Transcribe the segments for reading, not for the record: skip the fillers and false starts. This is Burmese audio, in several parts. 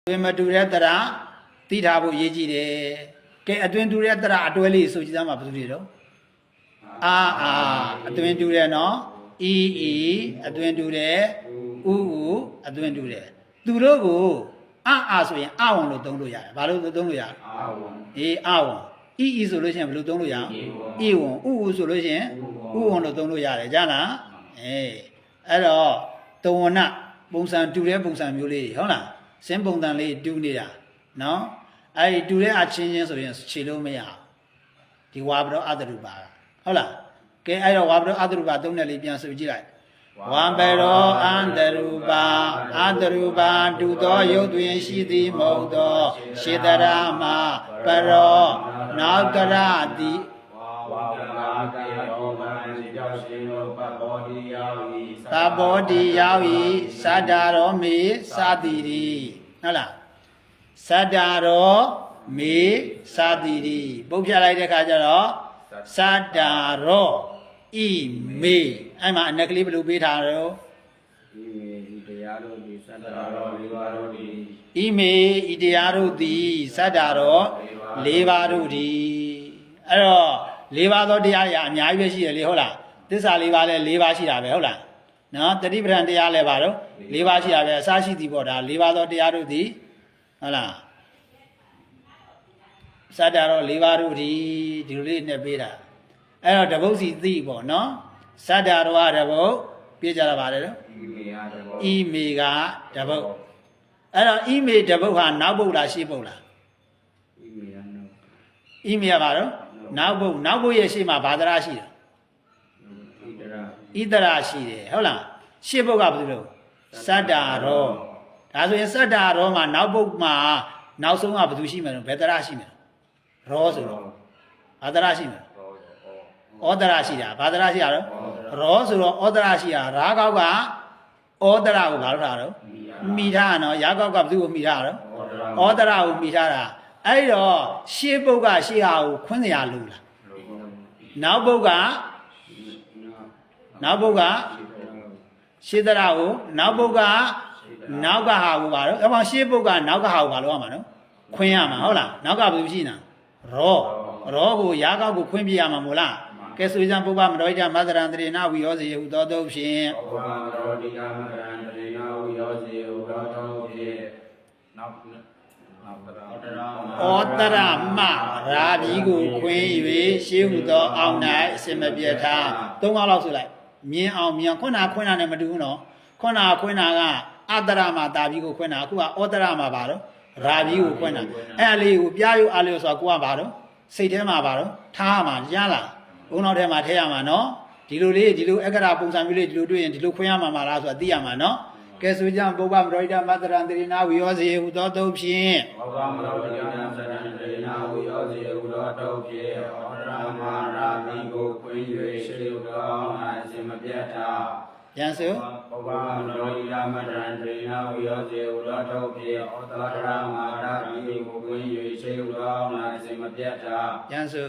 တွင်မတူတဲ့တရာသိထားဖို့ရေးကြည့်တယ်ကဲအတွင်တူတဲ့တရာအတွဲလေးဆိုကြည့်သားမှာဘယ်သူတွေတော့အာအတွင်တူတယ်နော်အီအတွင်တူတယ်ဥအတွင်တူတယ်သူတို့ကိုအာဆိုရင်အဝန်လို့သုံးလို့ရတယ်ဘာလို့သုံးလို့ရအာဝန်အဝန်အီဆိုလို့ရှိရင်ဘယ်လိုသုံးလို့ရအီဝန်ဥဆိုလို့ရှိရင်ဥဝန်လို့သုံးလို့ရတယ်ကြားလားအဲ့တော့တဝနပုံစံတူတဲ့ပုံစံမျိုးလေးဟုတ်လားစင်းပုံစံလေးတူနေတာနော်အဲ့ဒီတူတဲ့အချင်းချင်းဆိုရင်ခြေလို့မရဒီဝါဘရောအတရူပါဟုတ်လားကဲအဲ့တော့ဝါဘရောအတရူပါသုံးတဲ့လေးပြန်ဆိုကြည့်လိုက်ဝါဘရောအတရူပါတူသောရုပ်တွင်ရှိသည်မဟုတ်သောရှေတရာမပရောနောက်ကရတိသဘောတိရောက်ဤသတ္တရောမေသတိရိဟုတ်လားသတ္တရောမေသတိရိပုတ်ပြလိုက်တဲ့ခါကျတော့သတ္တရောဤမေအဲ့မှာအနက်ကလေးဘယ်လိုပေးထားတော့ဤမေဤတရားတို့သည်သတ္တရော၄ပါးတို့သည်ဤမေဤတရားတို့သည်သတ္တရော၄ပါးတို့သည်အဲ့တော့၄ပါးသောတရားတွေအများကြီးပဲရှိတယ်လေဟုတ်လားသစ္စာ၄ပါးလဲ၄ပါးရှိတာပဲဟုတ်လားနော်တတိပဌံတရားလဲပါတော့၄ပါးရှိတာပဲအစရှိသည်ပေါ့ဒါ၄ပါးသောတရားတို့သည်ဟုတ်လားစတ္တရော၄ပါးတို့သည်ဒီလိုလေးနဲ့ပေးတာအဲ့တော့တပုတ်စီသိပေါ့နော်စတ္တရောကတပုတ်ပြကြတာပါတယ်နော်ဤမေကတပုတ်အဲ့တော့ဤမေတပုတ်ဟာနောက်ပုတ်လားရှေ့ပုတ်လားဤမေကပါတော့နောက်ပုတ်ရဲ့ရှေ့မှာဘာသရရှိတယ်ဣတရာရှိတယ်ဟုတ်လားရှေ့ပုတ်ကဘာလို့စတ္တရောဒါဆိုရင်စတ္တရောမှာနောက်ပုတ်မှာနောက်ဆုံးကဘာသူရှိမယ်ဘယ်တရာရှိမယ်ရောဆိုတော့ဘာတရာရှိမယ်ဩတရာရှိတာဘာတရာရှိတာတော့ရောဆိုတော့ဩတရာရှိတာရာကောက်ကဩတရာကိုဘာလို့ထားတော့မိထားနော်ရာကောက်ကဘာသူ့ကိုမိထားတော့ဩတရာကိုမိထားတာအဲ့တော့ရှေ့ပုတ်ကရှေ့ဟာကိုခွင်းစရာလိုလားနောက်ပုတ်ကရှေ့တရာကိုနောက်ပုတ်ကနောက်ကဟာကိုပါတော့အဲ့မှာရှေ့ပုတ်ကနောက်ကဟာကိုဘာလို့ရမှာနော်ခွင်းရမှာဟုတ်လားနောက်ကဘယ်လိုရှိနေတာရောကိုရာကောက်ကိုခွင်းပြရမှာမို့လားကဲဆိုကြပုပ္ပမတော်ဣဒမသရံတရေနဝိရောစေဟုသောတို့ဖြင့်ပုပ္ပမတော်ဣဒမသရံတရေနဝိရောစေဟုသောတို့ဖြင့်နောက်ဩတရမရာဘီကိုခွင်း၍ရှေးဟုသောအောင်၌အစင်မပြတ်ထား၃ခေါက်လောက်ဆိုလိုက်မြင်အောင်မြင်ခွန်းနာနဲ့မတူဘူးနော်ခွန်းနာကအတရမတာဘီကိုခွင်းတာအခုကဩတရမပါတော့ရာဘီကိုခွင်းတာအဲ့အလေးကိုပြားရုပ်အားလျော်ဆိုတာကိုကပါတော့စိတ်ထဲမှာပါတော့ထားမှာကြားလားဘုံတော်ထဲမှာထည့်ရမှာနော်ဒီလိုအက္ခရာပုံစံမျိုးလေးဒီလိုတွေ့ရင်ဒီလိုခွင်းရမှာမလားဆိုတာသိရမှာနော်ကဲဆိုကြပုပ္ပမတော်ဣဒမသရံတရေနဝိရောစေဟုသောတုဖြင့်ပုပ္ပမတော်ဣဒမသရံတရေနဝိရောစေဟုသောတုဖြင့်ဩတရမရာဘီကိုခွင်း၍ရှေးဟုသောအောင်၌အစဉ်မပြတ်ထားကျန်စုပုပ္ပမတော်ဣဒမသရံတရေနဝိရောစေဟုသောတုဖြင့်ဩတရမရာဘီကိုခွင်း၍ရှေးဟုသောအောင်၌အစဉ်မပြတ်ထားကျန်စု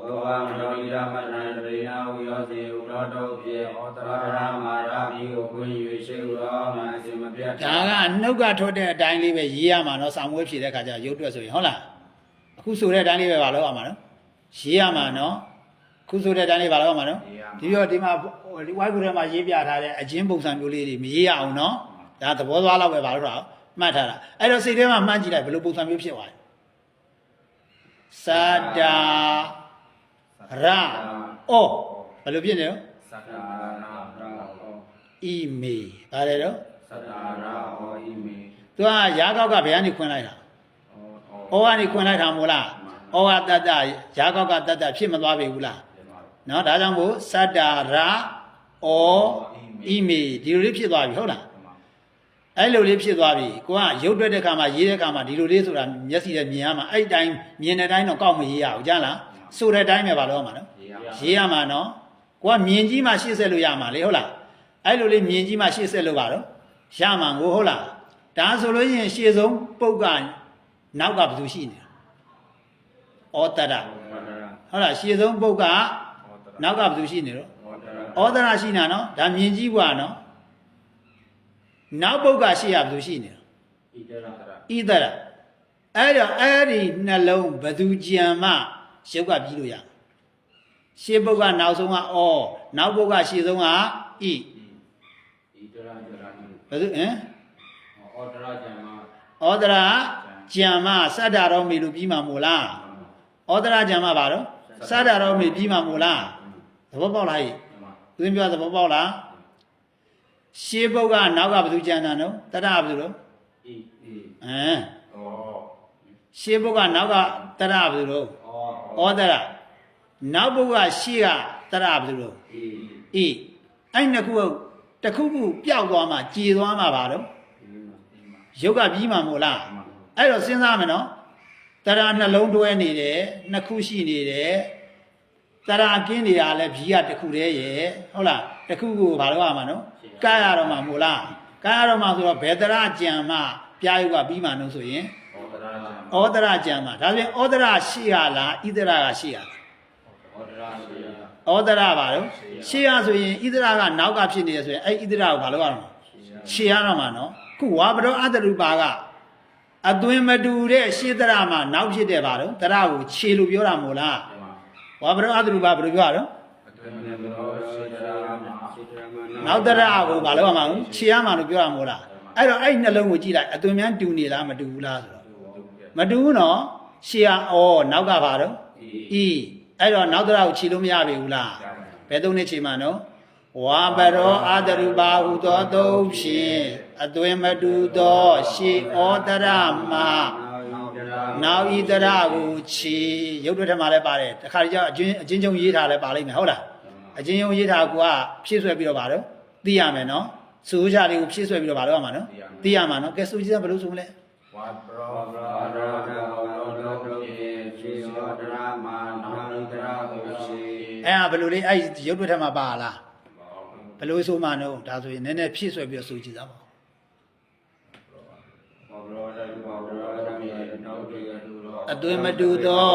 ဘုရားမတော်ဣဒမတရံတရေနဝိရောစေဥရောတုဖြင့်ဩတရမာရာဘီကိုခွင့်၍ရှိဥရောမှာအစဉ်မပြတ်ဒါကနှုတ်ကထုတ်တဲ့အတိုင်းလေးပဲရေးရမှာနော်စာမွေးဖြည့်တဲ့ခါကျရုပ်တွက်ဆိုရင်ဟုတ်လားအခုဆိုတဲ့အတိုင်းလေးပဲပါလို့ရမှာနော်ရေးရမှာနော်အခုဆိုတဲ့အတိုင်းလေးပါလို့ရမှာနော်ဒီတော့ဒီမှာဝိုက်ကူထဲမှာရေးပြထားတဲ့အချင်းပုံစံမျိုးလေးတွေမရေးရအောင်နော်ဒါသဘောသွားတော့ပဲပါလို့တော့မှတ်ထားတာအဲ့တော့စိတ်ထဲမှာမှန်းကြည့်လိုက်ဘယ်လိုပုံစံမျိုးဖြစ်သွားလဲစတ္တရာအောဘယ်လိုဖြစ်နေတော့သတ္တရာဤမေဗါတယ်တော့သတ္တရာအောဤမေသူကရာကောက်ကဘယ်ကနေခွင်လိုက်တာဩကနေခွင်လိုက်တာမို့လားဩကတတ္တရာကောက်ကတတ္တဖြစ်မသွားပြီဘူးလားနော်ဒါကြောင့်မို့သတ္တရာအောဤမေဒီလိုလေးဖြစ်သွားပြီဟုတ်လားအဲ့လိုလေးဖြစ်သွားပြီကိုကရုပ်တွက်တဲ့ခါမှာရေးတဲ့ခါမှာဒီလိုလေးဆိုတာမျက်စိနဲ့မြင်ရမှာအဲ့တိုင်းမြင်တဲ့အတိုင်းတော့ကောက်မရေးရဘူးကြားလားဆိုတဲ့အတိုင်းပဲပါလို့ရမှာနော်ရေးရမှာနော်ကိုကမြင်ကြီးမှရှေ့ဆက်လို့ရမှာလေဟုတ်လားအဲ့လိုလေးမြင်ကြီးမှရှေ့ဆက်လို့ပါတော့ရမှာကိုဟုတ်လားဒါဆိုလို့ရှိရင်ရှေ့ဆုံးပုတ်ကနောက်ကဘယ်သူရှိနေတာဩတရဟုတ်လားရှေ့ဆုံးပုတ်ကနောက်ကဘယ်သူရှိနေတော့ဩတရရှိနေတာနော်ဒါမြင်ကြီးဘွားနော်နောက်ပုတ်ကရှေ့ရဘယ်သူရှိနေတာ ဣဒရာအဲ့တော့အဲ့ဒီနှလုံးဘသူကြံမှရုပ်ကပြီးလို့ရရှေးပုတ်ကနောက်ဆုံးကအောနောက်ပုတ်ကရှေ့ဆုံးကဣဘသူဩဒရာကြံမှစတ္တရောမေလို့ပြီးမှာမို့လားဩဒရာကြံမှပါတော့စတ္တရောမေပြီးမှာမို့လားသဘောပေါက်လားဟိဦးဇင်းပြောသဘောပေါက်လားရှေးပုတ်ကနောက်ကဘသူကြံတာနော်တရဘသူလို့ရှေးပုတ်ကနောက်ကတရဘသူလို့ဩဒရာနောက်ပုတ်ကရှေ့ကတရဘသူလို့အဲ့နှစ်ခုတခုခုပျောက်သွားမှကြေသွားမှပါတော့ရုပ်ကပြီးမှာမို့လားအဲ့တော့စဉ်းစားမယ်နော်တရနှလုံးတွဲနေတယ်နှစ်ခုရှိနေတယ်တရကင်းနေတာလည်းဘီးကတခုတည်းရဲ့ဟုတ်လားတခုကိုဘာလို့ရမှာနော်ကားရတော့မှာမို့လားကားရတော့မှာဆိုတော့ဘယ်တရကြံမှပြားရုပ်ကပြီးမှာနော်ဆိုရင်ဩဒရာကြံမှဒါပြင်ဩဒရာရှိရလားဣဒရာကရှိရလားဩဒရာပါတော့ရှေ့ရဆိုရင်ဣဒရာကနောက်ကဖြစ်နေရဆိုရင်အဲ့ဣဒရာကိုဘာလို့ရအောင်ရှေ့ရတော့မှာနော်ခုဝါဘရောအတရူပါကအသွင်မတူတဲ့ရှေ့ဒရာမှာနောက်ဖြစ်တဲ့ပါတော့ဒရာကိုခြေလို့ပြောတာမို့လားဝါဘရောအတရူပါဘယ်လိုပြောရတော့နောက်ဒရာကိုဘာလို့ရမှာခြေရမှာလို့ပြောတာမို့လားအဲ့တော့အဲ့နှလုံးကိုကြည့်လိုက်အသွင်များတူနေလားမတူဘူးလားဆိုတော့မတူဘူးနော်ရှေ့ကနောက်ကပါတော့အဲ့တော့နောက်ဒရာကိုခြေလို့မရပြီဘူးလားဘယ်သုံးနဲ့ခြေမှာနော်ဝါဘရောအာတရူပါဟုသောသုံးဖြင့်အသွင်မတူသောရှေဩဒရာမှာနောက်ဣဒရာကိုခြေရုပ်တွဲထမှာလည်းပါတယ်တခါတည်းကျအချင်းချင်းရေးထားလည်းပါလိမ့်မယ်ဟုတ်လားအချင်းချင်းရေးထားကဖြည့်ဆွဲပြီးတော့ပါတော့သိရမယ်နော်စိုးချလေးကိုဖြည့်ဆွဲပြီးတော့ပါတော့ရမှာနော်သိရမှာနော်ကဲစိုးကြည့်စမ်းဘယ်လိုဆိုမလဲဝါဘရောအာတရူပါဟုသောသုံးဖြင့်ရှေဩဒရာမှာနောက်ဣဒရာကိုခြေအဲ့ဘယ်လိုလေးအဲ့ရုပ်တွဲထမှာပါလားဘယ်လိုဆိုမှနော်ဒါဆိုရင်နည်းနည်းဖြည့်ဆွဲပြီးတော့ဆိုကြည့်သားပါအသွင်မတူသော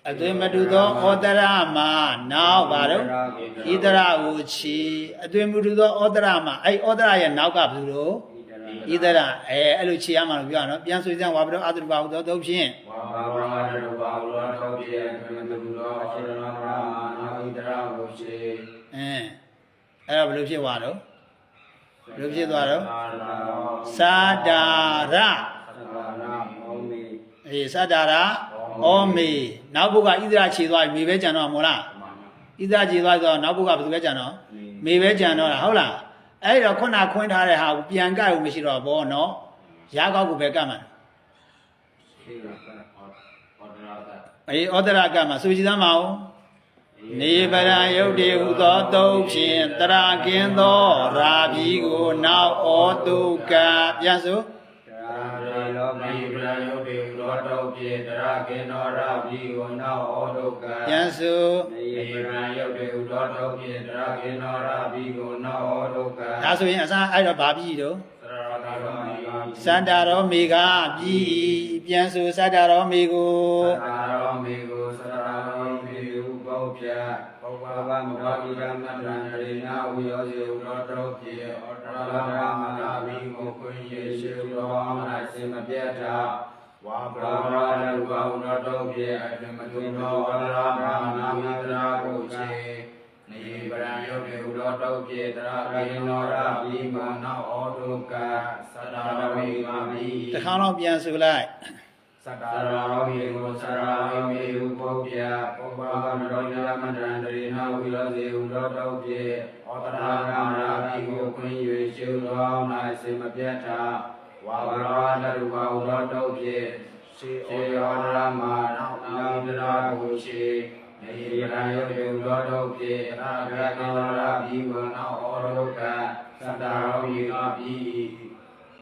အသွင်မတူသောဩဒရာမှာနောက်ပါတော့ဣဒရာကိုခြေအသွင်မတူသောဩဒရာမှာအဲ့ဩဒရာရဲ့နောက်ကဘယ်လိုလို့ဣဒရာအဲ့လိုခြေရမှာလို့ပြောရနော်ပြန်ဆိုစမ်းဝါဘရောအတရူပါဟုသောသုံးဖြင့်ဝါဘရောအတရူပါဟုသောသုံးဖြင့်အသွင်မတူသောအရှင်နောရာနောက်ဣဒရာကိုခြေအဲ့တော့ဘယ်လိုဖြစ်သွားတော့ဘယ်လိုဖြစ်သွားတော့သာဒါရသာဒါရဩမေနောက်ဘုကဣဒရာခြေသွားပြီမေပဲကြံတော့မို့လားဣဒရာခြေသွားဆိုတော့နောက်ဘုကဘယ်သူပဲကြံတော့မေပဲကြံတော့တာဟုတ်လားအဲ့တော့ခုနခွင်းထားတဲ့ဟာကိုပြန်ကပ်လို့မရှိတော့ဘောနော်ရာကောက်ကိုပဲကပ်မှာဩဒရာကပ်မှာဆိုကြည့်သမ်းပါဦးနေပရံယုတ်တေဟုသောသုံးဖြင့်တရာကင်းသောရာဘီကိုနောက်ဩတုကပြန်ဆိုနေပရံယုတ်တေဟုသောသုံးဖြင့်တရာကင်းသောရာဘီကိုနောက်ဩတုကပြန်ဆိုနေပရံယုတ်တေဟုသောသုံးဖြင့်တရာကင်းသောရာဘီကိုနောက်ဩတုကဒါဆိုရင်အစားအဲ့တော့ဗာပြီးတော့စတ္တရောမေကပြီးပြန်ဆိုစတ္တရောမေကိုစတ္တရောမေကိုစတ္တရောမေကိုဘောပြဘောဘမဘာတိရမတံရေနာဝိယောဇေဥရောတောပြေဩတရာမနာဘီကိုခွင့်ရေရှိရောအမနာစေမပြတ်တာဝါဘရာရူပဥရောတောပြေအတမတုသောဝရမနာမိတရာကိုချေနေပရံယုတ်တေဥရောတောပြေတရာကေနောရာဘီမနောဩတုကသတ္တရဝေမာဘီတခါတော့ပြန်ဆိုလိုက်သတ္တရာဝေကိုသတ္တရာဝေဟုပုပ္ပယပုပ္ပဝမရောယမတံတရေနာဝိရောဇေဥရောတောပြေဩတရာရာဘီကိုခွင့်၍ရှုသော၌စေမပြတ်တာဝါဝရာတရူပဥရောတောပြေစေဩရမနောက်ဣဒရာကိုခြေနေရံယုတ်တေဥရောတောပြေရာဂေနောရာဘီကိုနောက်ဩရုကသတ္တရောဝေကဘီ